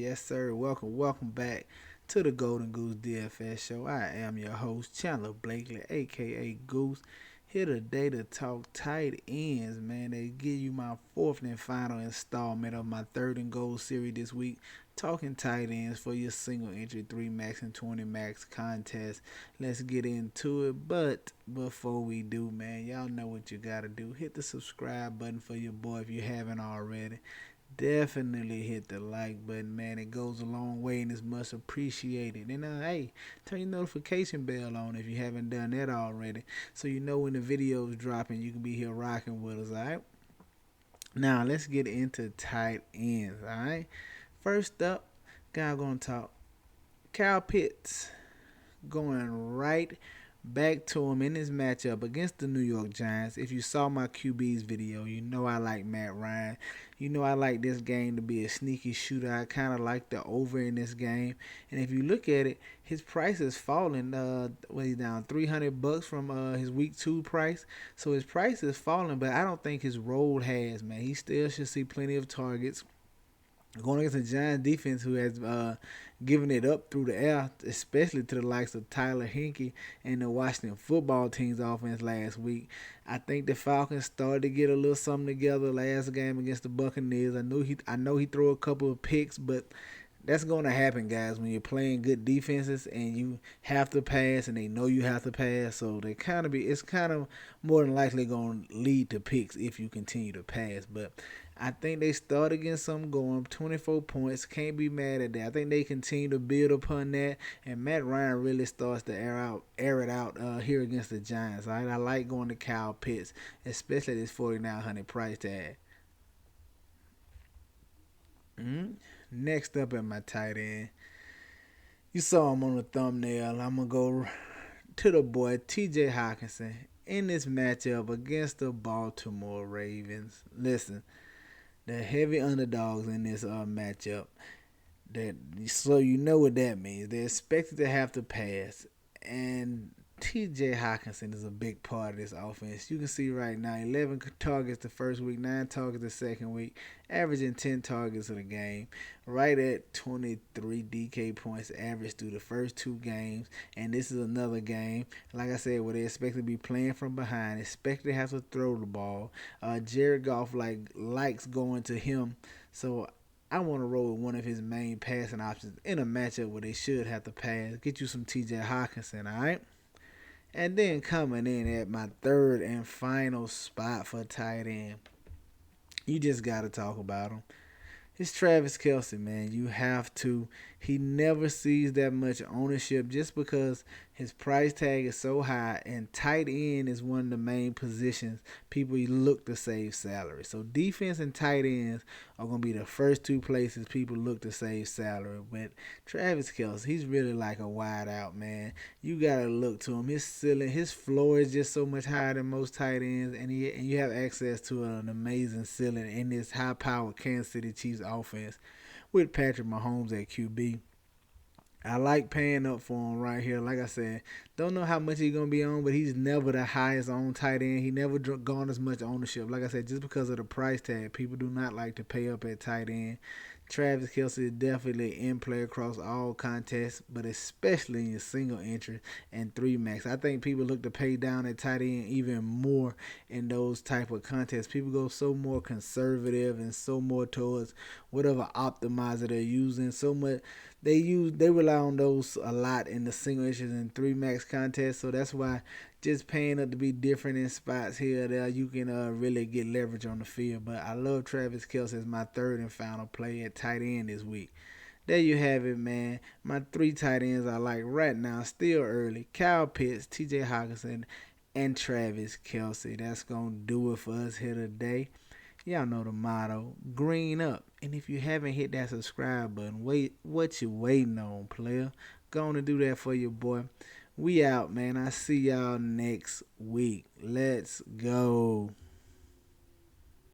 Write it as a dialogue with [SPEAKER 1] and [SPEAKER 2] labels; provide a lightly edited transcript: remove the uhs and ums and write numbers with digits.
[SPEAKER 1] Yes, sir. Welcome back to the Golden Goose DFS show. I am your host, Chandler Blakely, aka Goose. Here today to talk tight ends, man. They give you my fourth and final installment of my third and goal series this week. Talking tight ends for your single entry 3 max and 20 max contest. Let's get into it. But before we do, man, y'all know what you gotta do. Hit the subscribe button for your boy if you haven't already. Definitely hit the like button, man. It goes a long way and is much appreciated. And hey, turn your notification bell on if you haven't done that already, so you know when the videos dropping. You can be here rocking with us. All right. Now let's get into tight ends. All right. First up, guy gonna talk Kyle Pitts going right back to him in this matchup against the New York Giants. If you saw my QB's video, you know I like Matt Ryan. You know I like this game to be a sneaky shooter. I kind of like the over in this game. And if you look at it, his price is falling. He's down $300 from his week 2 price. So his price is falling, but I don't think his role has, man. He still should see plenty of targets going against a Giants defense who has given it up through the air, especially to the likes of Tyler Hinkie and the Washington football team's offense last week. I think the Falcons started to get a little something together last game against the Buccaneers. I know he threw a couple of picks, but that's going to happen, guys, when you're playing good defenses and you have to pass and they know you have to pass. So it's kind of more than likely going to lead to picks if you continue to pass. But I think they started getting something going. 24 points. Can't be mad at that. I think they continue to build upon that. And Matt Ryan really starts to air it out here against the Giants. Right? I like going to Kyle Pitts, especially this 4,900 price tag. Mm-hmm. Next up at my tight end, you saw him on the thumbnail. I'm going to go to the boy TJ Hawkinson in this matchup against the Baltimore Ravens. Listen, the heavy underdogs in this matchup. So you know what that means. They're expected to have to pass, and T.J. Hawkinson is a big part of this offense. You can see right now, 11 targets the first week, 9 targets the second week, averaging 10 targets in a game, right at 23 DK points average through the first 2 games. And this is another game, like I said, where they expect to be playing from behind, expect to have to throw the ball. Jared Goff likes going to him, so I want to roll with one of his main passing options in a matchup where they should have to pass. Get you some T.J. Hawkinson, all right? And then coming in at my third and final spot for tight end, you just got to talk about him. It's Travis Kelce, man. You have to. He never sees that much ownership just because his price tag is so high, and tight end is one of the main positions people look to save salary. So defense and tight ends are going to be the first 2 places people look to save salary. But Travis Kelce, he's really like a wide out, man. You got to look to him. His ceiling, his floor is just so much higher than most tight ends, and you have access to an amazing ceiling in this high-powered Kansas City Chiefs offense with Patrick Mahomes at QB. I like paying up for him right here. Like I said, don't know how much he's going to be on, but he's never the highest on tight end. He never gone as much ownership. Like I said, just because of the price tag, people do not like to pay up at tight end. Travis Kelce is definitely in play across all contests, but especially in your single entry and 3 max. I think people look to pay down at tight end even more in those type of contests. People go so more conservative and so more towards whatever optimizer they're using. So much they rely on those a lot in the single entries and 3 max contests. So that's why just paying up to be different in spots here or there, you can really get leverage on the field. But I love Travis Kelce as my third and final play at tight end this week. There you have it, man. My 3 tight ends I like right now, still early. Kyle Pitts, T.J. Hawkinson, and Travis Kelce. That's going to do it for us here today. Y'all know the motto, green up. And if you haven't hit that subscribe button, what you waiting on, player? Go on and do that for your boy. We out, man. I see y'all next week. Let's go.